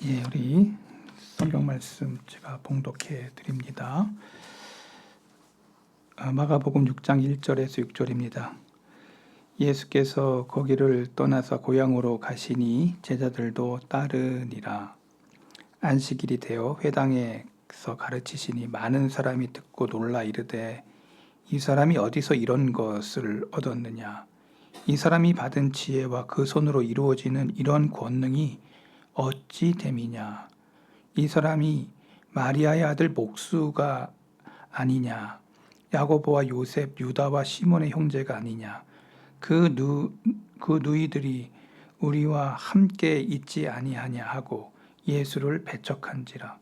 예, 우리 성경 말씀 제가 봉독해 드립니다. 마가복음 6장 1절에서 6절입니다. 예수께서 거기를 떠나서 고향으로 가시니 제자들도 따르니라. 안식일이 되어 회당에서 가르치시니 많은 사람이 듣고 놀라 이르되 이 사람이 어디서 이런 것을 얻었느냐? 이 사람이 받은 지혜와 그 손으로 이루어지는 이런 권능이 어찌 됨이냐? 이 사람이 마리아의 아들 목수가 아니냐? 야고보와 요셉, 유다와 시몬의 형제가 아니냐? 그 누이들이 우리와 함께 있지 아니하냐 하고 예수를 배척한지라.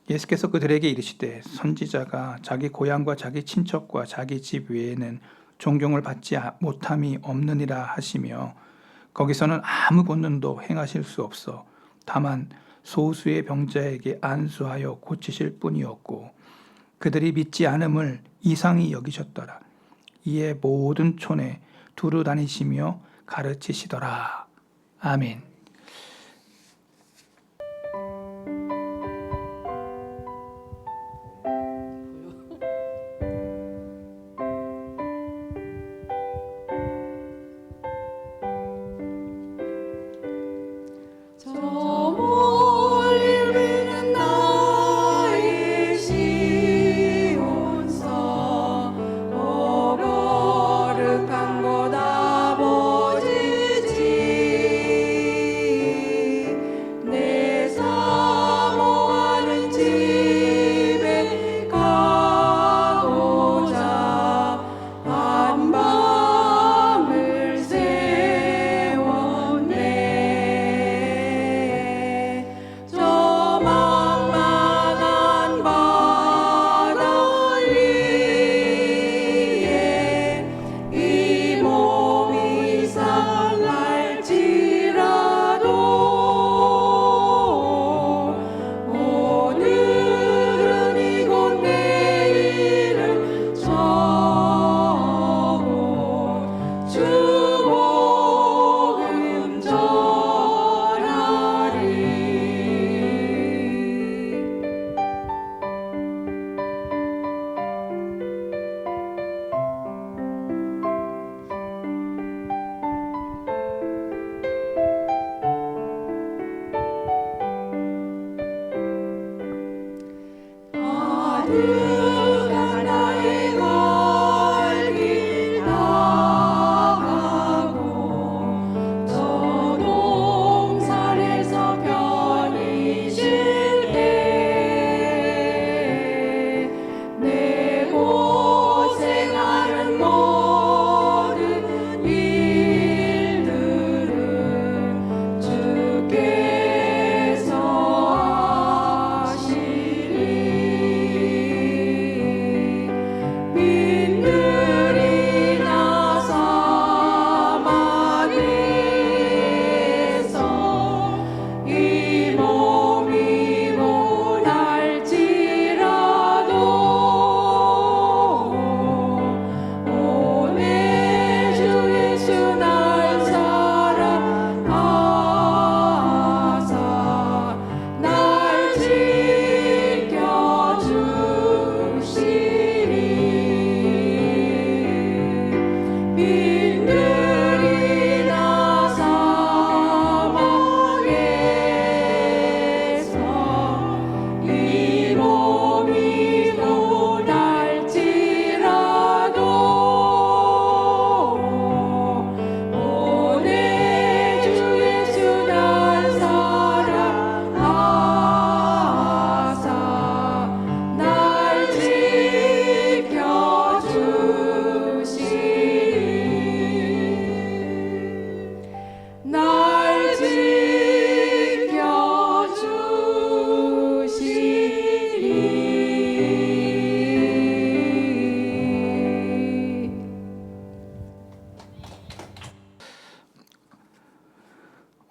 예수께서 그들에게 이르시되 선지자가 자기 고향과 자기 친척과 자기 집 외에는 존경을 받지 못함이 없느니라 하시며 거기서는 아무 권능도 행하실 수 없어 다만 소수의 병자에게 안수하여 고치실 뿐이었고 그들이 믿지 않음을 이상히 여기셨더라. 이에 모든 촌에 두루 다니시며 가르치시더라. 아멘.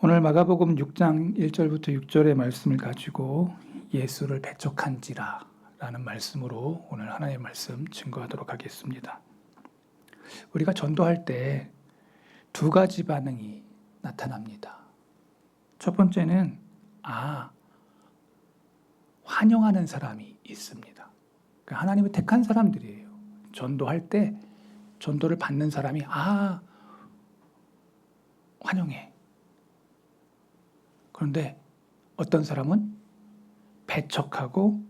오늘 마가복음 6장 1절부터 6절의 말씀을 가지고 예수를 배척한지라 라는 말씀으로 오늘 하나님의 말씀 증거하도록 하겠습니다. 우리가 전도할 때 두 가지 반응이 나타납니다. 첫 번째는 환영하는 사람이 있습니다. 그러니까 하나님을 택한 사람들이에요. 전도할 때 전도를 받는 사람이 환영해. 그런데 어떤 사람은 배척하고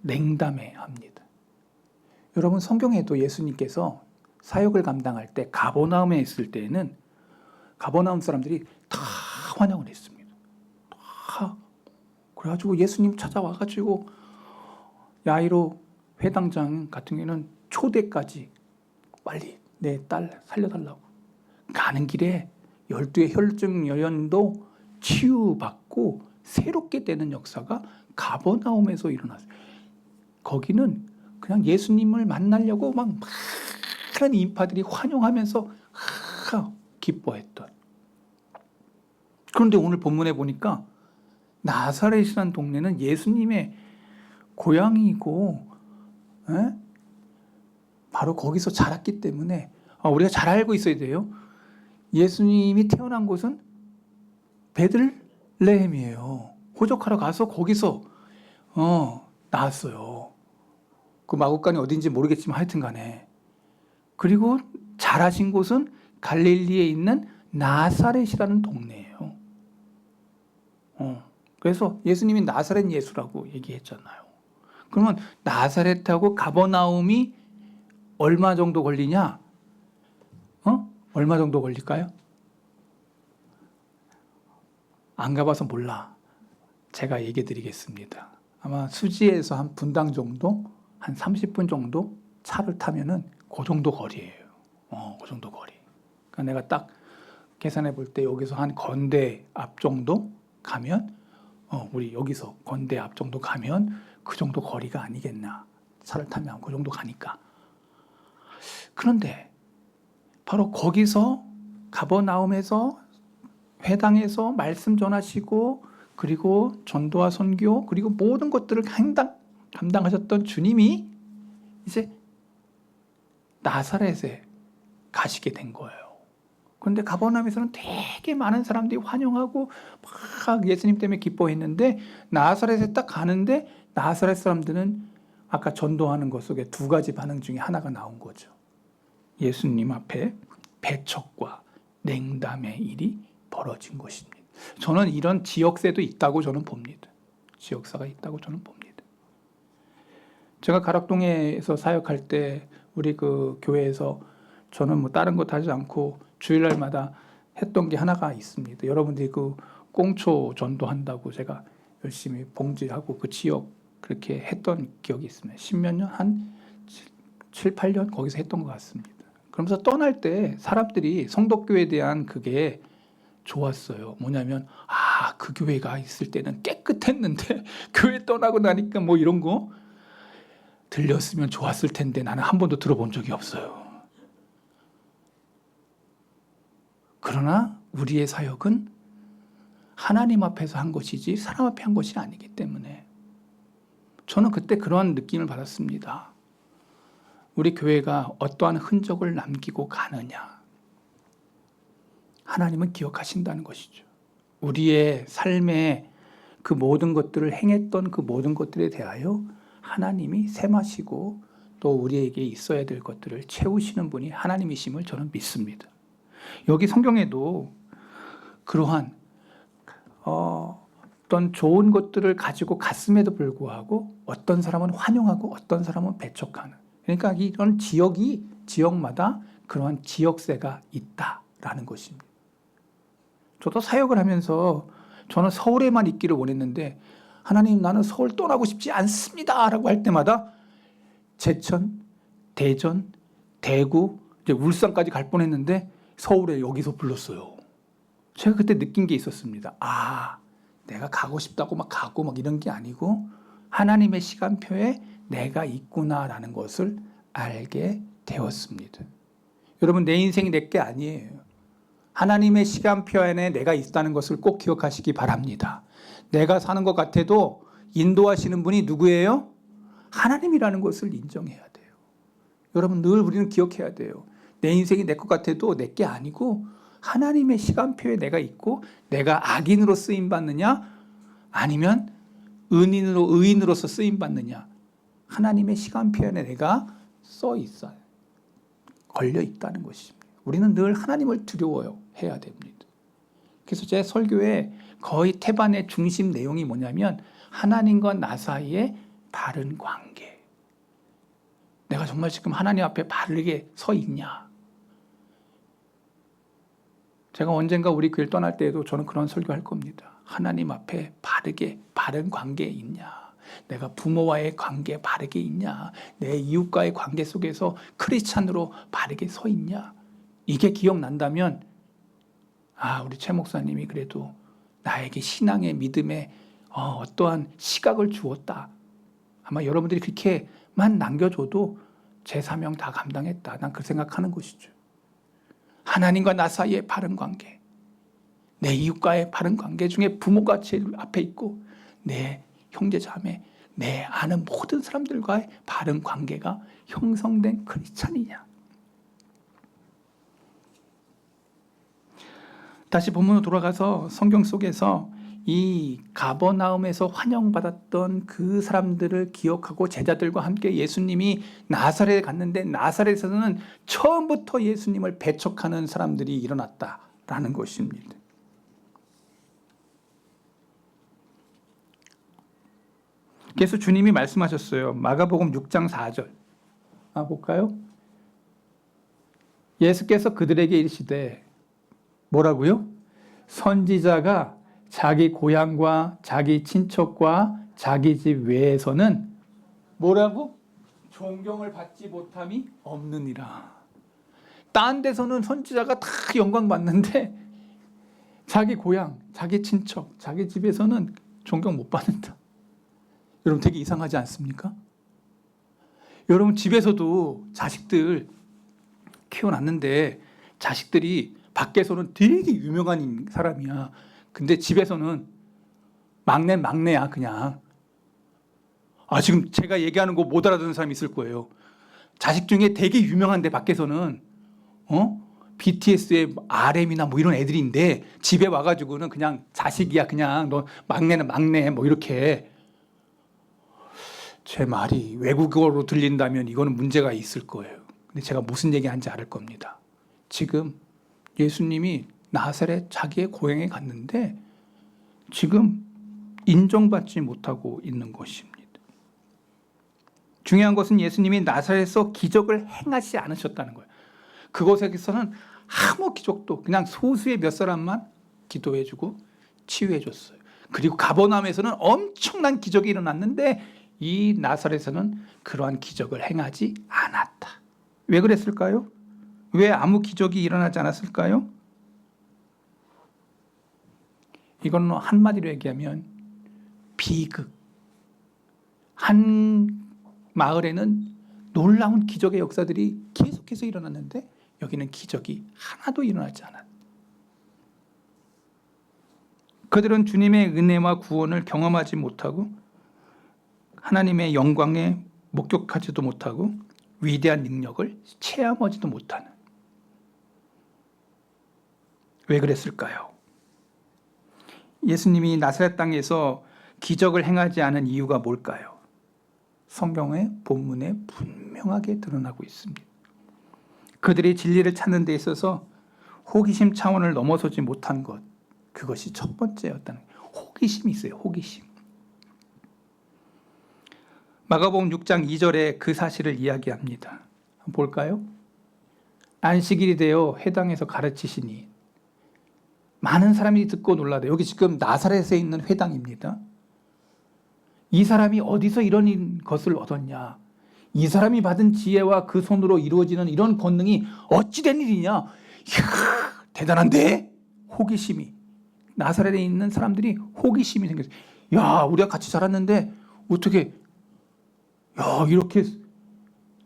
냉담해 합니다. 여러분, 성경에도 예수님께서 사역을 감당할 때 가버나움에 있을 때에는 가버나움 사람들이 다 환영을 했습니다. 다. 그래가지고 예수님 찾아와가지고 야이로 회당장 같은 경우는 초대까지 빨리 내 딸 살려달라고. 가는 길에 12의 혈증 여인도 치유받고 새롭게 되는 역사가 가버나움에서 일어났어요. 거기는 그냥 예수님을 만나려고 막 많은 인파들이 환영하면서 기뻐했던. 그런데 오늘 본문에 보니까 나사렛이라는 동네는 예수님의 고향이고 바로 거기서 자랐기 때문에 우리가 잘 알고 있어야 돼요. 예수님이 태어난 곳은 베들레헴이에요. 호적하러 가서 거기서 나왔어요. 그 마구간이 어딘지 모르겠지만 하여튼 간에. 그리고 자라신 곳은 갈릴리에 있는 나사렛이라는 동네예요. 그래서 예수님이 나사렛 예수라고 얘기했잖아요. 그러면 나사렛하고 가버나움이 얼마 정도 걸리냐? 얼마 정도 걸릴까요? 안 가봐서 몰라. 제가 얘기해 드리겠습니다. 아마 수지에서 한 분당 정도, 한 30분 정도 차를 타면은 그 정도 거리예요. 그 정도 거리. 그러니까 내가 딱 계산해 볼 때 여기서 한 건대 앞 정도 가면, 우리 여기서 건대 앞 정도 가면 그 정도 거리가 아니겠나. 차를 타면 그 정도 가니까. 그런데 바로 거기서 가버나움에서 회당에서 말씀 전하시고 그리고 전도와 선교 그리고 모든 것들을 감당하셨던 주님이 이제 나사렛에 가시게 된 거예요. 그런데 가버나움에서는 되게 많은 사람들이 환영하고 막 예수님 때문에 기뻐했는데 나사렛에 딱 가는데 나사렛 사람들은 아까 전도하는 것 속에 두 가지 반응 중에 하나가 나온 거죠. 예수님 앞에 배척과 냉담의 일이 벌어진 것입니다. 저는 이런 지역세도 있다고 저는 봅니다. 지역사가 있다고 저는 봅니다. 제가 가락동에서 사역할 때 우리 그 교회에서 저는 뭐 다른 것 하지 않고 주일날마다 했던 게 하나가 있습니다. 여러분들이 그 꽁초 전도한다고 제가 열심히 봉지하고 그 지역 그렇게 했던 기억이 있습니다. 10몇 년? 한 7, 8년 거기서 했던 것 같습니다. 그러면서 떠날 때 사람들이 성덕교회에 대한 그게 좋았어요. 뭐냐면 그 교회가 있을 때는 깨끗했는데 교회 떠나고 나니까 뭐 이런 거 들렸으면 좋았을 텐데 나는 한 번도 들어본 적이 없어요. 그러나 우리의 사역은 하나님 앞에서 한 것이지 사람 앞에 한 것이 아니기 때문에 저는 그때 그러한 느낌을 받았습니다. 우리 교회가 어떠한 흔적을 남기고 가느냐. 하나님은 기억하신다는 것이죠. 우리의 삶에 그 모든 것들을 행했던 그 모든 것들에 대하여 하나님이 셈하시고 또 우리에게 있어야 될 것들을 채우시는 분이 하나님이심을 저는 믿습니다. 여기 성경에도 그러한 어떤 좋은 것들을 가지고 갔음에도 불구하고 어떤 사람은 환영하고 어떤 사람은 배척하는, 그러니까 이런 지역마다 그러한 지역세가 있다라는 것입니다. 저도 사역을 하면서 저는 서울에만 있기를 원했는데 하나님 나는 서울 떠나고 싶지 않습니다 라고 할 때마다 제천, 대전, 대구, 이제 울산까지 갈 뻔했는데 서울에 여기서 불렀어요. 제가 그때 느낀 게 있었습니다. 내가 가고 싶다고 막 가고 막 이런 게 아니고 하나님의 시간표에 내가 있구나라는 것을 알게 되었습니다. 여러분, 내 인생이 내 게 아니에요. 하나님의 시간표 안에 내가 있다는 것을 꼭 기억하시기 바랍니다. 내가 사는 것 같아도 인도하시는 분이 누구예요? 하나님이라는 것을 인정해야 돼요. 여러분, 늘 우리는 기억해야 돼요. 내 인생이 내 것 같아도 내 게 아니고 하나님의 시간표에 내가 있고 내가 악인으로 쓰임받느냐 아니면 의인으로서 쓰임 받느냐? 하나님의 시간표에 내가 써 있어요. 걸려 있다는 것입니다. 우리는 늘 하나님을 두려워요 해야 됩니다. 그래서 제 설교에 거의 태반의 중심 내용이 뭐냐면 하나님과 나 사이의 바른 관계. 내가 정말 지금 하나님 앞에 바르게 서 있냐? 제가 언젠가 우리 교회를 떠날 때에도 저는 그런 설교할 겁니다. 하나님 앞에 바르게 바른 관계에 있냐? 내가 부모와의 관계 바르게 있냐? 내 이웃과의 관계 속에서 크리스찬으로 바르게 서 있냐? 이게 기억난다면 우리 최 목사님이 그래도 나에게 신앙의 믿음의 어떠한 시각을 주었다. 아마 여러분들이 그렇게만 남겨줘도 제 사명 다 감당했다. 난 그 생각하는 것이죠. 하나님과 나 사이의 바른 관계, 내 이웃과의 바른 관계 중에 부모가 제일 앞에 있고 내 형제 자매, 내 아는 모든 사람들과의 바른 관계가 형성된 크리스찬이냐. 다시 본문으로 돌아가서 성경 속에서 이 가버나움에서 환영받았던 그 사람들을 기억하고 제자들과 함께 예수님이 나사렛에 갔는데 나사렛에서는 처음부터 예수님을 배척하는 사람들이 일어났다라는 것입니다. 그래서 주님이 말씀하셨어요. 마가복음 6장 4절. 볼까요? 예수께서 그들에게 이르시되 뭐라고요? 선지자가 자기 고향과 자기 친척과 자기 집 외에서는 뭐라고? 존경을 받지 못함이 없느니라. 딴 데서는 선지자가 다 영광 받는데 자기 고향, 자기 친척, 자기 집에서는 존경 못 받는다. 여러분 되게 이상하지 않습니까? 여러분 집에서도 자식들 키워놨는데 자식들이 밖에서는 되게 유명한 사람이야. 근데 집에서는 막내야 그냥. 지금 제가 얘기하는 거 못 알아듣는 사람이 있을 거예요. 자식 중에 되게 유명한데 밖에서는 BTS의 RM이나 뭐 이런 애들인데 집에 와가지고는 그냥 자식이야. 그냥 너 막내는 막내 뭐 이렇게. 제 말이 외국어로 들린다면 이거는 문제가 있을 거예요. 근데 제가 무슨 얘기하는지 알 겁니다. 지금 예수님이 나사렛 자기의 고향에 갔는데 지금 인정받지 못하고 있는 것입니다. 중요한 것은 예수님이 나사렛에서 기적을 행하지 않으셨다는 거예요. 그곳에서는 아무 기적도 그냥 소수의 몇 사람만 기도해주고 치유해줬어요. 그리고 가버나움에서는 엄청난 기적이 일어났는데 이 나사렛에서는 그러한 기적을 행하지 않았다. 왜 그랬을까요? 왜 아무 기적이 일어나지 않았을까요? 이건 한마디로 얘기하면 비극. 한 마을에는 놀라운 기적의 역사들이 계속해서 일어났는데 여기는 기적이 하나도 일어나지 않았다. 그들은 주님의 은혜와 구원을 경험하지 못하고 하나님의 영광에 목격하지도 못하고 위대한 능력을 체험하지도 못하는. 왜 그랬을까요? 예수님이 나사렛 땅에서 기적을 행하지 않은 이유가 뭘까요? 성경의 본문에 분명하게 드러나고 있습니다. 그들이 진리를 찾는 데 있어서 호기심 차원을 넘어서지 못한 것, 그것이 첫 번째였다는 거예요. 호기심이 있어요. 호기심. 마가복음 6장 2절에 그 사실을 이야기합니다. 한번 볼까요? 안식일이 되어 회당에서 가르치시니 많은 사람이 듣고 놀라다. 여기 지금 나사렛에 있는 회당입니다. 이 사람이 어디서 이런 것을 얻었냐? 이 사람이 받은 지혜와 그 손으로 이루어지는 이런 권능이 어찌 된 일이냐? 이야, 대단한데? 호기심이. 나사렛에 있는 사람들이 호기심이 생겼어요. 야, 우리가 같이 자랐는데 어떻게 이렇게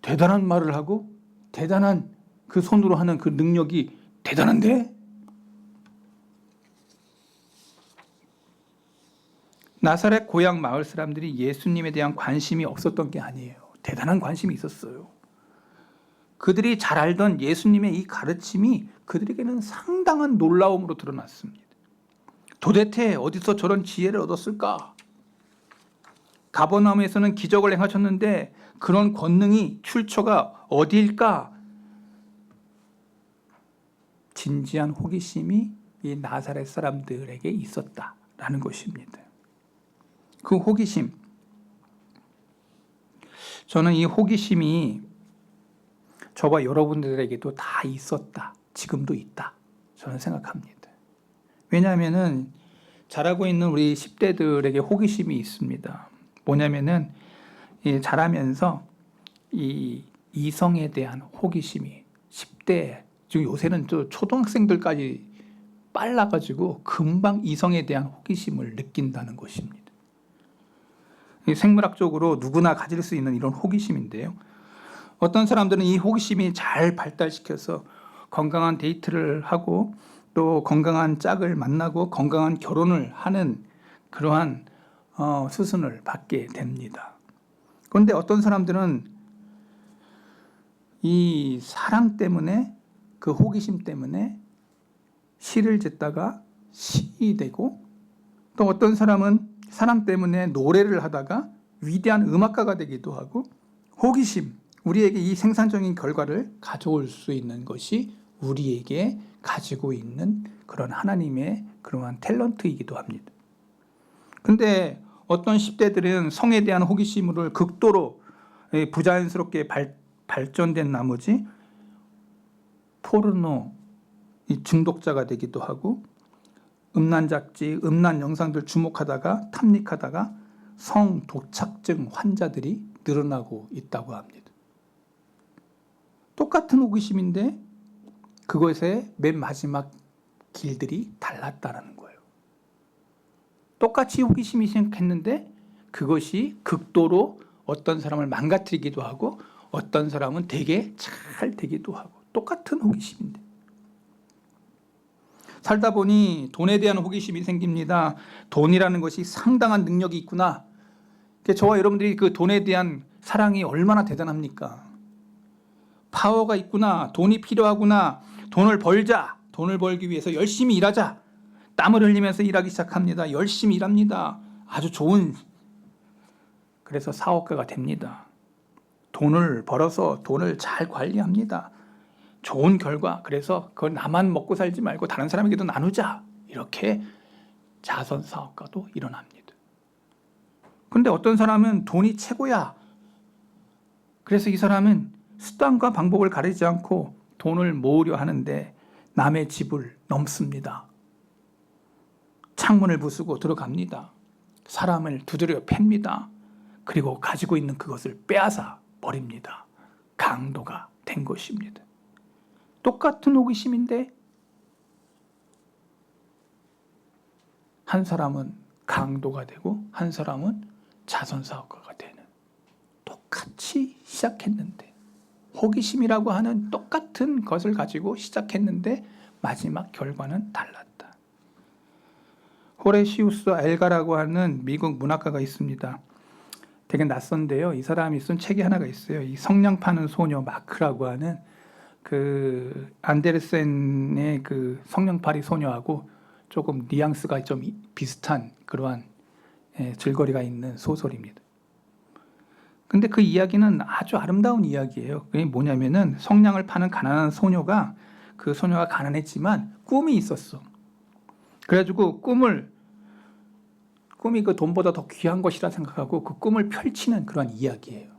대단한 말을 하고 대단한 그 손으로 하는 그 능력이 대단한데? 나사렛 고향 마을 사람들이 예수님에 대한 관심이 없었던 게 아니에요. 대단한 관심이 있었어요. 그들이 잘 알던 예수님의 이 가르침이 그들에게는 상당한 놀라움으로 드러났습니다. 도대체 어디서 저런 지혜를 얻었을까? 가버나움에서는 기적을 행하셨는데 그런 권능이 출처가 어디일까? 진지한 호기심이 이 나사렛 사람들에게 있었다라는 것입니다. 그 호기심, 저는 이 호기심이 저와 여러분들에게도 다 있었다, 지금도 있다, 저는 생각합니다. 왜냐하면은 자라고 있는 우리 10대들에게 호기심이 있습니다. 뭐냐면은 자라면서 이 이성에 대한 호기심이 10대, 지금 요새는 또 초등학생들까지 빨라가지고 금방 이성에 대한 호기심을 느낀다는 것입니다. 생물학적으로 누구나 가질 수 있는 이런 호기심인데요. 어떤 사람들은 이 호기심이 잘 발달시켜서 건강한 데이트를 하고 또 건강한 짝을 만나고 건강한 결혼을 하는 그러한 수순을 받게 됩니다. 그런데 어떤 사람들은 이 사랑 때문에, 그 호기심 때문에 시를 짓다가 시인이 되고, 또 어떤 사람은 사랑 때문에 노래를 하다가 위대한 음악가가 되기도 하고, 호기심, 우리에게 이 생산적인 결과를 가져올 수 있는 것이 우리에게 가지고 있는 그런 하나님의 그러한 탤런트이기도 합니다. 근데 어떤 10대들은 성에 대한 호기심을 극도로 부자연스럽게 발전된 나머지 포르노 중독자가 되기도 하고, 음란 잡지, 음란 영상들 주목하다가 탐닉하다가 성도착증 환자들이 늘어나고 있다고 합니다. 똑같은 호기심인데 그것의 맨 마지막 길들이 달랐다는 거예요. 똑같이 호기심이 생겼는데 그것이 극도로 어떤 사람을 망가뜨리기도 하고 어떤 사람은 되게 잘 되기도 하고, 똑같은 호기심인데 살다 보니 돈에 대한 호기심이 생깁니다. 돈이라는 것이 상당한 능력이 있구나. 저와 여러분들이 그 돈에 대한 사랑이 얼마나 대단합니까? 파워가 있구나. 돈이 필요하구나. 돈을 벌자. 돈을 벌기 위해서 열심히 일하자. 땀을 흘리면서 일하기 시작합니다. 열심히 일합니다. 아주 좋은, 그래서 사업가가 됩니다. 돈을 벌어서 돈을 잘 관리합니다. 좋은 결과, 그래서 그걸 나만 먹고 살지 말고 다른 사람에게도 나누자. 이렇게 자선 사업가도 일어납니다. 그런데 어떤 사람은 돈이 최고야. 그래서 이 사람은 수단과 방법을 가리지 않고 돈을 모으려 하는데 남의 집을 넘습니다. 창문을 부수고 들어갑니다. 사람을 두드려 팹니다. 그리고 가지고 있는 그것을 빼앗아 버립니다. 강도가 된 것입니다. 똑같은 호기심인데 한 사람은 강도가 되고 한 사람은 자선사업가가 되는, 똑같이 시작했는데, 호기심이라고 하는 똑같은 것을 가지고 시작했는데 마지막 결과는 달랐다. 호레시우스 엘가라고 하는 미국 문학가가 있습니다. 되게 낯선데요. 이 사람이 쓴 책이 하나가 있어요. 이 성냥 파는 소녀 마크라고 하는 그 안데르센의 그 성냥팔이 소녀하고 조금 뉘앙스가 좀 비슷한 그러한 즐거리가 있는 소설입니다. 근데 그 이야기는 아주 아름다운 이야기예요. 그게 뭐냐면은 성냥을 파는 가난한 소녀가, 그 소녀가 가난했지만 꿈이 있었어. 그래가지고 꿈이 그 돈보다 더 귀한 것이라 생각하고 그 꿈을 펼치는 그런 이야기예요.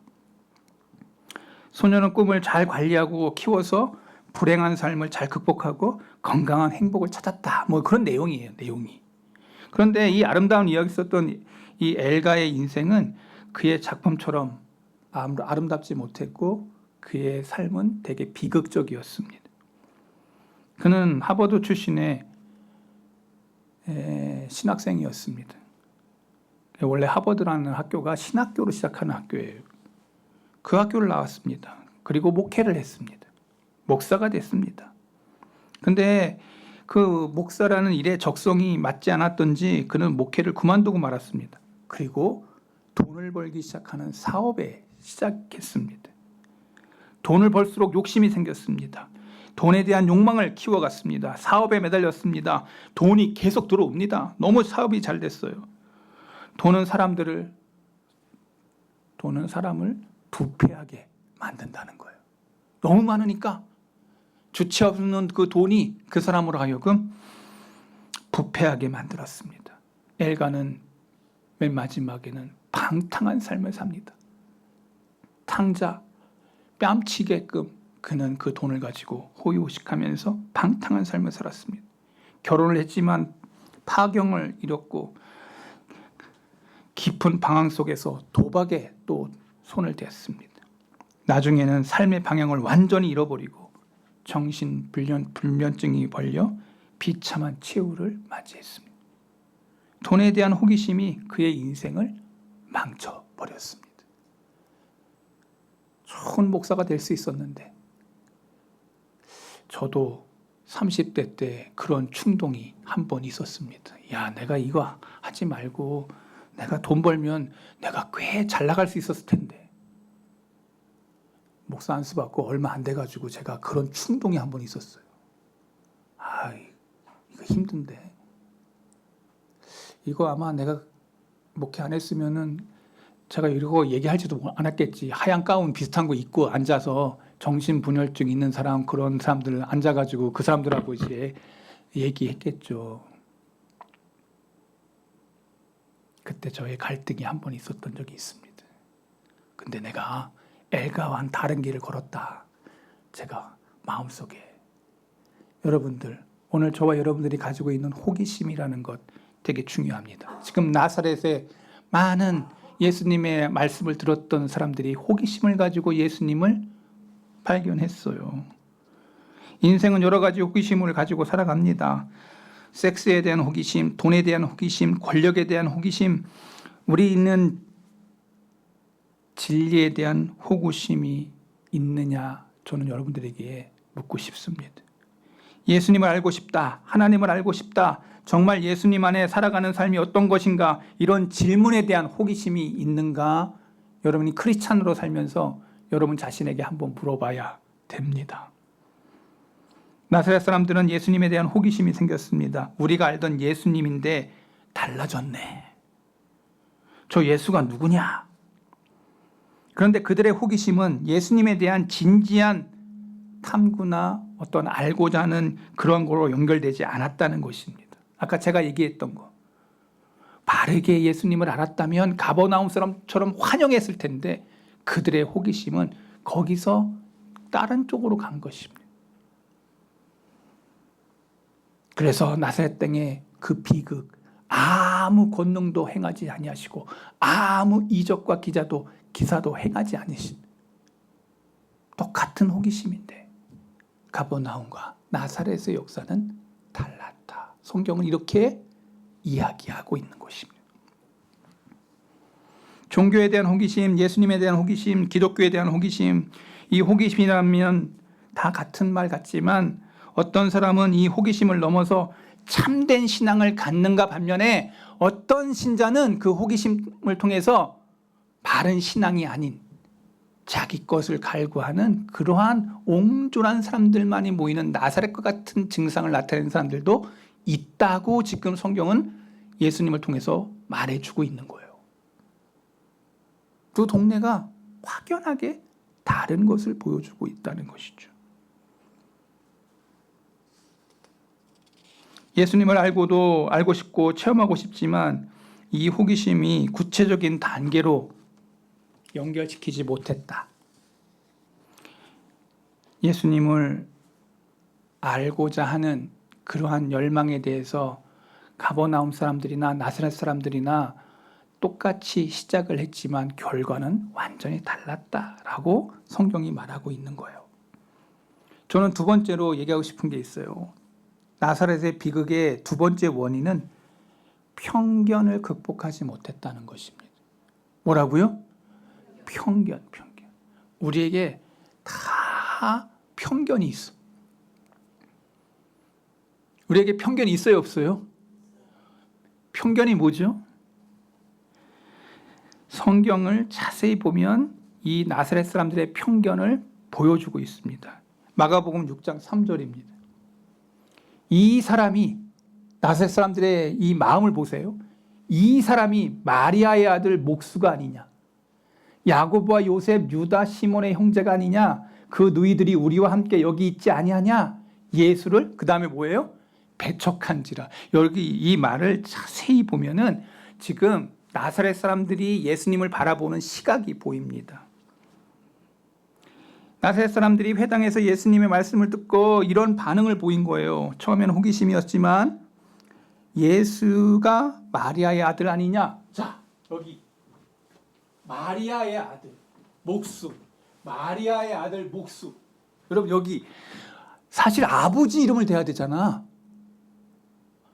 소녀는 꿈을 잘 관리하고 키워서 불행한 삶을 잘 극복하고 건강한 행복을 찾았다. 뭐 그런 내용이에요, 내용이. 그런데 이 아름다운 이야기 썼던 이 엘가의 인생은 그의 작품처럼 아름답지 못했고 그의 삶은 되게 비극적이었습니다. 그는 하버드 출신의 신학생이었습니다. 원래 하버드라는 학교가 신학교로 시작하는 학교예요. 그 학교를 나왔습니다. 그리고 목회를 했습니다. 목사가 됐습니다. 근데 그 목사라는 일에 적성이 맞지 않았던지 그는 목회를 그만두고 말았습니다. 그리고 돈을 벌기 시작하는 사업에 시작했습니다. 돈을 벌수록 욕심이 생겼습니다. 돈에 대한 욕망을 키워갔습니다. 사업에 매달렸습니다. 돈이 계속 들어옵니다. 너무 사업이 잘 됐어요. 돈은 사람들을 돈은 사람을 부패하게 만든다는 거예요. 너무 많으니까 주체 없는 그 돈이 그 사람으로 하여금 부패하게 만들었습니다. 엘가는 맨 마지막에는 방탕한 삶을 삽니다. 탕자 뺨치게끔 그는 그 돈을 가지고 호의호식하면서 방탕한 삶을 살았습니다. 결혼을 했지만 파경을 잃었고 깊은 방황 속에서 도박에 또 손을 댔습니다. 나중에는 삶의 방향을 완전히 잃어버리고 정신불면증이 걸려 비참한 최후를 맞이했습니다. 돈에 대한 호기심이 그의 인생을 망쳐버렸습니다. 좋은 목사가 될 수 있었는데 저도 30대 때 그런 충동이 한 번 있었습니다. 야, 내가 이거 하지 말고 내가 돈 벌면 내가 꽤 잘 나갈 수 있었을 텐데. 목사 안수 받고 얼마 안 돼가지고 제가 그런 충동이 한 번 있었어요. 아, 이거 힘든데. 이거 아마 내가 목회 안 했으면은 제가 이러고 얘기할지도 않았겠지. 하얀 가운 비슷한 거 입고 앉아서 정신분열증 있는 사람, 그런 사람들 앉아가지고 그 사람들하고 이제 얘기했겠죠. 그때 저의 갈등이 한 번 있었던 적이 있습니다. 근데 내가 엘가와는 다른 길을 걸었다. 제가 마음속에. 여러분들, 오늘 저와 여러분들이 가지고 있는 호기심이라는 것 되게 중요합니다. 지금 나사렛에 많은 예수님의 말씀을 들었던 사람들이 호기심을 가지고 예수님을 발견했어요. 인생은 여러 가지 호기심을 가지고 살아갑니다. 섹스에 대한 호기심, 돈에 대한 호기심, 권력에 대한 호기심, 우리 있는 진리에 대한 호기심이 있느냐, 저는 여러분들에게 묻고 싶습니다. 예수님을 알고 싶다, 하나님을 알고 싶다, 정말 예수님 안에 살아가는 삶이 어떤 것인가, 이런 질문에 대한 호기심이 있는가, 여러분이 크리스찬으로 살면서 여러분 자신에게 한번 물어봐야 됩니다. 나사렛 사람들은 예수님에 대한 호기심이 생겼습니다. 우리가 알던 예수님인데 달라졌네. 저 예수가 누구냐? 그런데 그들의 호기심은 예수님에 대한 진지한 탐구나 어떤 알고자 하는 그런 거로 연결되지 않았다는 것입니다. 아까 제가 얘기했던 거. 바르게 예수님을 알았다면 가버나움 사람처럼 환영했을 텐데 그들의 호기심은 거기서 다른 쪽으로 간 것입니다. 그래서 나사렛 땅에 그 비극, 아무 권능도 행하지 아니하시고 아무 이적과 기사도 행하지 않으신 똑같은 호기심인데 가버나움과 나사렛의 역사는 달랐다. 성경은 이렇게 이야기하고 있는 것입니다. 종교에 대한 호기심, 예수님에 대한 호기심, 기독교에 대한 호기심, 이 호기심이라면 다 같은 말 같지만 어떤 사람은 이 호기심을 넘어서 참된 신앙을 갖는가 반면에 어떤 신자는 그 호기심을 통해서 바른 신앙이 아닌 자기 것을 갈구하는 그러한 옹졸한 사람들만이 모이는 나사렛과 같은 증상을 나타내는 사람들도 있다고 지금 성경은 예수님을 통해서 말해주고 있는 거예요. 두 동네가 확연하게 다른 것을 보여주고 있다는 것이죠. 예수님을 알고 싶고 체험하고 싶지만 이 호기심이 구체적인 단계로 연결시키지 못했다. 예수님을 알고자 하는 그러한 열망에 대해서 가버나움 사람들이나 나사렛 사람들이나 똑같이 시작을 했지만 결과는 완전히 달랐다라고 성경이 말하고 있는 거예요. 저는 두 번째로 얘기하고 싶은 게 있어요. 나사렛의 비극의 두 번째 원인은 편견을 극복하지 못했다는 것입니다. 뭐라고요? 편견. 우리에게 다 편견이 있어. 우리에게 편견이 있어요, 없어요? 편견이 뭐죠? 성경을 자세히 보면 이 나사렛 사람들의 편견을 보여주고 있습니다. 마가복음 6장 3절입니다. 이 사람이, 나사렛 사람들의 이 마음을 보세요. 이 사람이 마리아의 아들 목수가 아니냐. 야고보와 요셉, 유다, 시몬의 형제가 아니냐? 그 누이들이 우리와 함께 여기 있지 아니하냐? 예수를 그 다음에 뭐예요? 배척한지라. 여기 이 말을 자세히 보면은 지금 나사렛 사람들이 예수님을 바라보는 시각이 보입니다. 나사렛 사람들이 회당에서 예수님의 말씀을 듣고 이런 반응을 보인 거예요. 처음에는 호기심이었지만 예수가 마리아의 아들 아니냐? 자, 여기 마리아의 아들 목수, 마리아의 아들 목수. 여러분 여기 사실 아버지 이름을 대야 되잖아.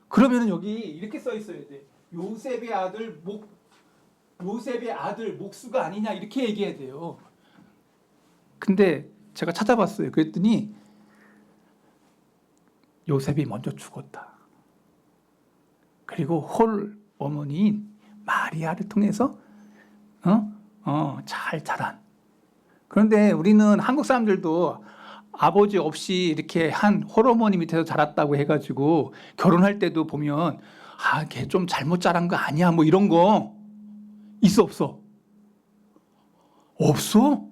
그러면은 여기 이렇게 써 있어야 돼. 요셉의 아들 목수가 아니냐 이렇게 얘기해야 돼요. 근데 제가 찾아봤어요. 그랬더니 요셉이 먼저 죽었다. 그리고 홀 어머니인 마리아를 통해서 잘 자란. 그런데 우리는 한국 사람들도 아버지 없이 이렇게 한 홀어머니 밑에서 자랐다고 해가지고 결혼할 때도 보면 걔 좀 잘못 자란 거 아니야 뭐 이런 거 있어 없어? 없어?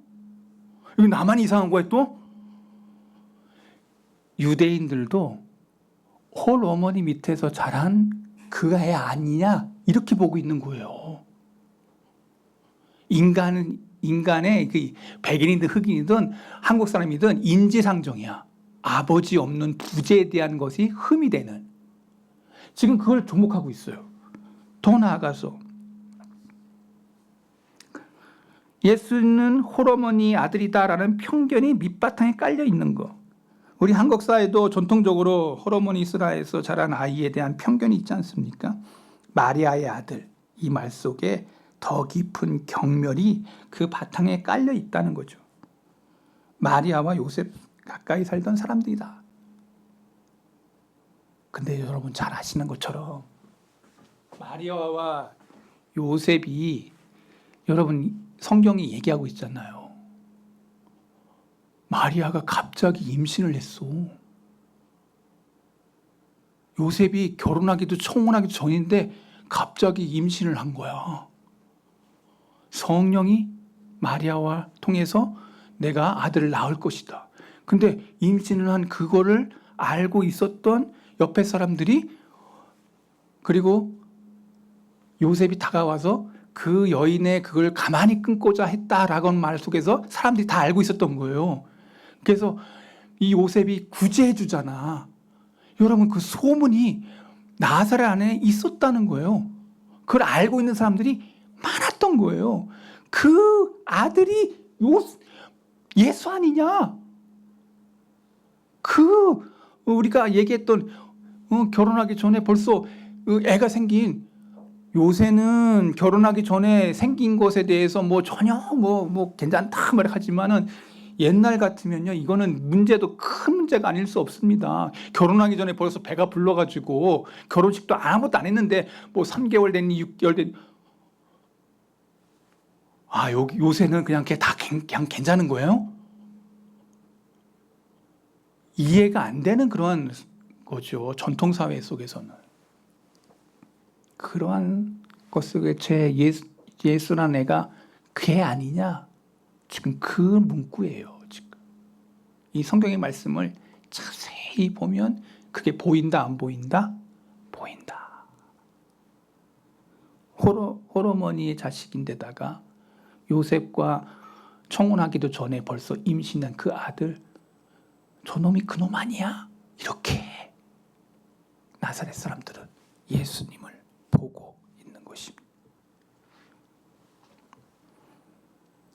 이거 나만 이상한 거야 또? 유대인들도 홀 어머니 밑에서 자란 그 애 아니냐 이렇게 보고 있는 거예요. 인간의 그 백인이든 흑인이든 한국 사람이든 인지상정이야. 아버지 없는 부재에 대한 것이 흠이 되는. 지금 그걸 주목하고 있어요. 더 나아가서 예수는 홀어머니 아들이다라는 편견이 밑바탕에 깔려 있는 거. 우리 한국 사회도 전통적으로 홀어머니 이스라엘에서 자란 아이에 대한 편견이 있지 않습니까? 마리아의 아들, 이 말 속에 더 깊은 경멸이 그 바탕에 깔려 있다는 거죠. 마리아와 요셉 가까이 살던 사람들이다. 근데 여러분 잘 아시는 것처럼 마리아와 요셉이 여러분 성경이 얘기하고 있잖아요. 마리아가 갑자기 임신을 했어. 요셉이 결혼하기도 청혼하기도 전인데 갑자기 임신을 한 거야. 성령이 마리아와 통해서 내가 아들을 낳을 것이다. 근데 임신을 한 그거를 알고 있었던 옆에 사람들이 그리고 요셉이 다가와서 그 여인의 그걸 가만히 끊고자 했다라는 말 속에서 사람들이 다 알고 있었던 거예요. 그래서 이 요셉이 구제해 주잖아. 여러분 그 소문이 나사렛 안에 있었다는 거예요. 그걸 알고 있는 사람들이 많았던 거예요. 그 아들이 예수 아니냐? 그 우리가 얘기했던 결혼하기 전에 벌써 애가 생긴 요새는 결혼하기 전에 생긴 것에 대해서 뭐 전혀 뭐 괜찮다 말하지만은 옛날 같으면요 이거는 문제도 큰 문제가 아닐 수 없습니다. 결혼하기 전에 벌써 배가 불러가지고 결혼식도 아무것도 안 했는데 뭐 3개월 됐니 6개월 됐니 여기 요새는 그냥 괜찮은 거예요? 이해가 안 되는 그런 거죠. 전통사회 속에서는. 그러한 것 속에 예수란 애가 그 애 아니냐? 지금 그 문구예요. 지금 이 성경의 말씀을 자세히 보면 그게 보인다 안 보인다? 보인다. 홀어머니의 자식인데다가 요셉과 청혼하기도 전에 벌써 임신한 그 아들 저놈이 그놈 아니야? 이렇게 나사렛 사람들은 예수님을 보고 있는 것입니다.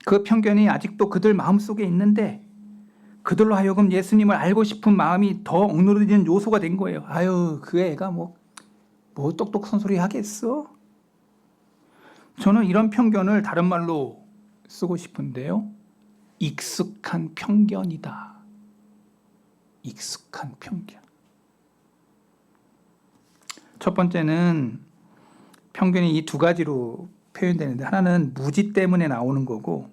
그 편견이 아직도 그들 마음속에 있는데 그들로 하여금 예수님을 알고 싶은 마음이 더 억누르는 요소가 된 거예요. 그 애가 뭐 똑똑한 소리 하겠어? 저는 이런 편견을 다른 말로 쓰고 싶은데요. 익숙한 편견이다. 익숙한 편견. 첫 번째는 편견이 이 두 가지로 표현되는데 하나는 무지 때문에 나오는 거고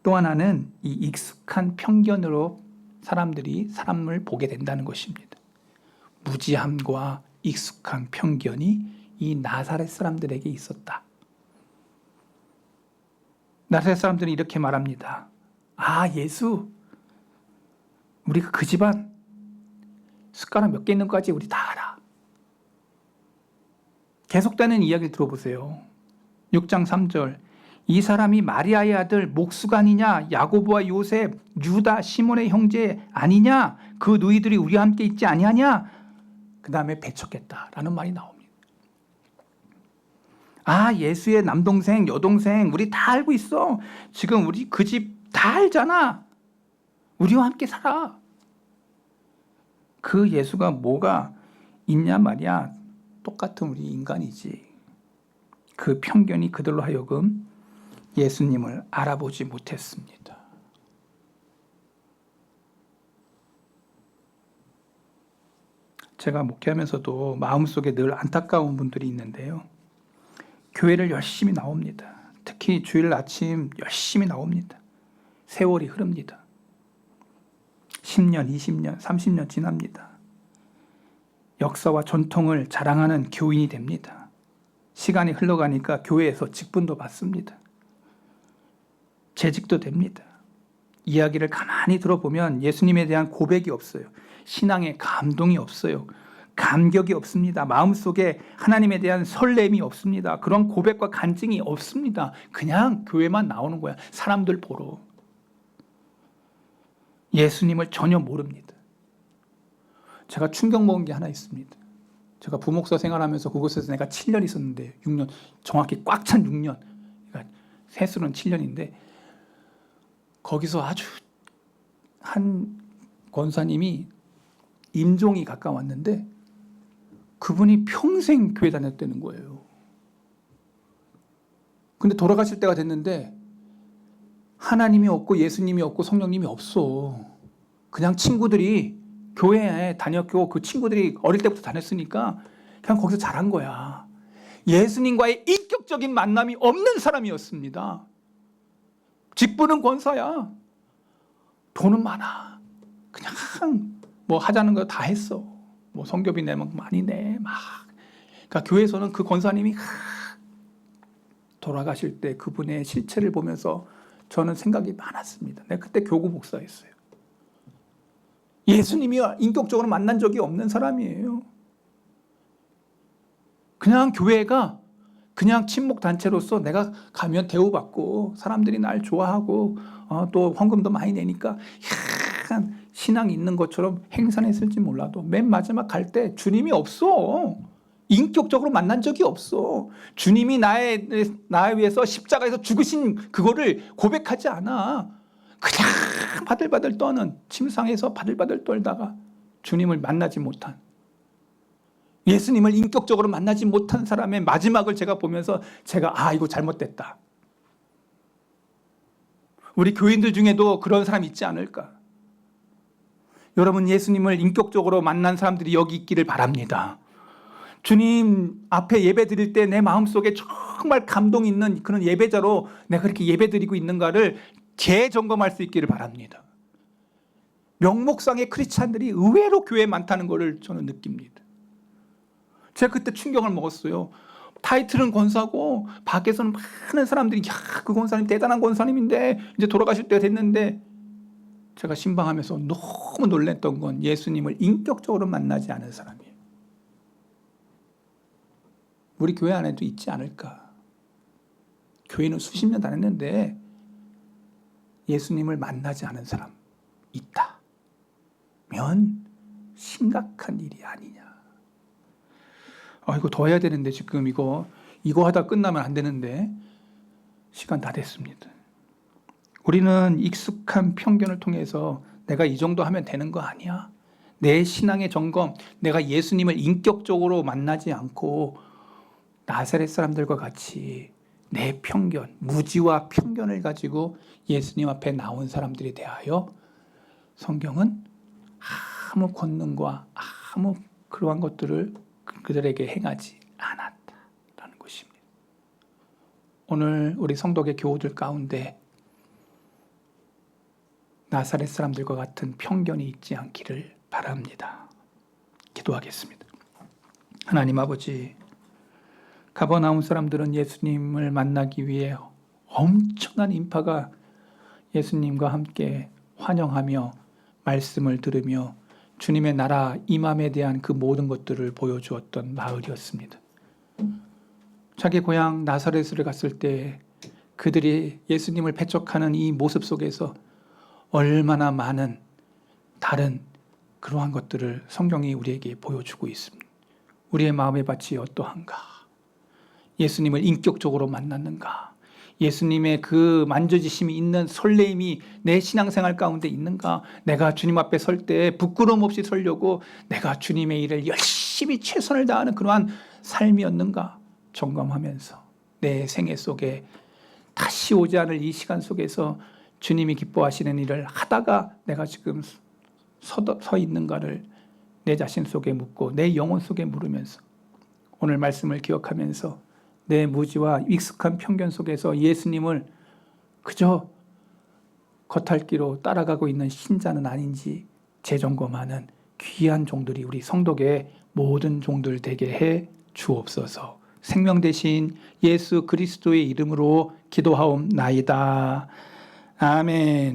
또 하나는 이 익숙한 편견으로 사람들이 사람을 보게 된다는 것입니다. 무지함과 익숙한 편견이 이 나사렛 사람들에게 있었다. 나사렛 사람들은 이렇게 말합니다. 아, 예수, 우리가 그 집안 숟가락 몇 개 있는 것까지 우리 다 알아. 계속되는 이야기를 들어보세요. 6장 3절. 이 사람이 마리아의 아들 목수가 아니냐? 야고보와 요셉, 유다, 시몬의 형제 아니냐? 그 누이들이 우리와 함께 있지 아니하냐? 그 다음에 배척했다라는 말이 나옵니다. 아, 예수의 남동생, 여동생 우리 다 알고 있어. 지금 우리 그 집 다 알잖아. 우리와 함께 살아. 그 예수가 뭐가 있냐 말이야. 똑같은 우리 인간이지. 그 편견이 그들로 하여금 예수님을 알아보지 못했습니다. 제가 목회하면서도 마음속에 늘 안타까운 분들이 있는데요. 교회를 열심히 나옵니다. 특히 주일 아침 열심히 나옵니다. 세월이 흐릅니다. 10년, 20년, 30년 지납니다. 역사와 전통을 자랑하는 교인이 됩니다. 시간이 흘러가니까 교회에서 직분도 받습니다. 재직도 됩니다. 이야기를 가만히 들어보면 예수님에 대한 고백이 없어요. 신앙의 감동이 없어요. 감격이 없습니다. 마음속에 하나님에 대한 설렘이 없습니다. 그런 고백과 간증이 없습니다. 그냥 교회만 나오는 거야. 사람들 보러. 예수님을 전혀 모릅니다. 제가 충격 먹은 게 하나 있습니다. 제가 부목사 생활하면서 그곳에서 내가 7년 있었는데 6년, 정확히 꽉 찬 6년, 그러니까 세수는 7년인데 거기서 아주 한 권사님이 임종이 가까웠는데 그분이 평생 교회 다녔다는 거예요. 근데 돌아가실 때가 됐는데 하나님이 없고 예수님이 없고 성령님이 없어. 그냥 친구들이 교회에 다녔고 그 친구들이 어릴 때부터 다녔으니까 그냥 거기서 자란 거야. 예수님과의 인격적인 만남이 없는 사람이었습니다. 직분은 권사야. 돈은 많아. 그냥 뭐 하자는 거 다 했어. 뭐 성교비 내면 많이 내. 막. 그러니까 교회에서는 그 권사님이 돌아가실 때 그분의 실체를 보면서 저는 생각이 많았습니다. 내가 그때 교구 목사였어요. 예수님이 인격적으로 만난 적이 없는 사람이에요. 그냥 교회가 그냥 친목단체로서 내가 가면 대우받고 사람들이 날 좋아하고 또 헌금도 많이 내니까 약간 신앙이 있는 것처럼 행선했을지 몰라도 맨 마지막 갈 때 주님이 없어. 인격적으로 만난 적이 없어. 주님이 나에 위해서 십자가에서 죽으신 그거를 고백하지 않아. 그냥 바들바들 떠는 침상에서 바들바들 떨다가 주님을 만나지 못한, 예수님을 인격적으로 만나지 못한 사람의 마지막을 제가 보면서 제가 이거 잘못됐다. 우리 교인들 중에도 그런 사람 있지 않을까. 여러분, 예수님을 인격적으로 만난 사람들이 여기 있기를 바랍니다. 주님 앞에 예배 드릴 때 내 마음속에 정말 감동 있는 그런 예배자로 내가 그렇게 예배 드리고 있는가를 재점검할 수 있기를 바랍니다. 명목상의 크리스찬들이 의외로 교회에 많다는 것을 저는 느낍니다. 제가 그때 충격을 먹었어요. 타이틀은 권사고 밖에서는 많은 사람들이 그 권사님 대단한 권사님인데 이제 돌아가실 때가 됐는데, 제가 신방하면서 너무 놀랐던 건 예수님을 인격적으로 만나지 않은 사람이에요. 우리 교회 안에도 있지 않을까. 교회는 수십 년 다녔는데 예수님을 만나지 않은 사람 있다면 심각한 일이 아니냐. 이거 더 해야 되는데 지금 이거 하다 끝나면 안 되는데 시간 다 됐습니다. 우리는 익숙한 편견을 통해서 내가 이 정도 하면 되는 거 아니야? 내 신앙의 점검, 내가 예수님을 인격적으로 만나지 않고 나사렛 사람들과 같이 내 편견, 무지와 편견을 가지고 예수님 앞에 나온 사람들에 대하여 성경은 아무 권능과 아무 그러한 것들을 그들에게 행하지 않았다라는 것입니다. 오늘 우리 성도계 교우들 가운데 나사렛 사람들과 같은 편견이 있지 않기를 바랍니다. 기도하겠습니다. 하나님 아버지, 가버나움 사람들은 예수님을 만나기 위해 엄청난 인파가 예수님과 함께 환영하며 말씀을 들으며 주님의 나라 임함에 대한 그 모든 것들을 보여주었던 마을이었습니다. 자기 고향 나사렛을 갔을 때 그들이 예수님을 배척하는 이 모습 속에서 얼마나 많은 다른 그러한 것들을 성경이 우리에게 보여주고 있습니다. 우리의 마음의 밭이 어떠한가? 예수님을 인격적으로 만났는가? 예수님의 그 만져지심이 있는 설레임이 내 신앙생활 가운데 있는가? 내가 주님 앞에 설 때 부끄러움 없이 서려고 내가 주님의 일을 열심히 최선을 다하는 그러한 삶이었는가? 점검하면서 내 생애 속에 다시 오지 않을 이 시간 속에서 주님이 기뻐하시는 일을 하다가 내가 지금 서 있는가를 내 자신 속에 묻고 내 영혼 속에 물으면서 오늘 말씀을 기억하면서 내 무지와 익숙한 편견 속에서 예수님을 그저 겉핥기로 따라가고 있는 신자는 아닌지 재점검하는 귀한 종들이 우리 성도계 모든 종들 되게 해 주옵소서. 생명 대신 예수 그리스도의 이름으로 기도하옵나이다. 아멘.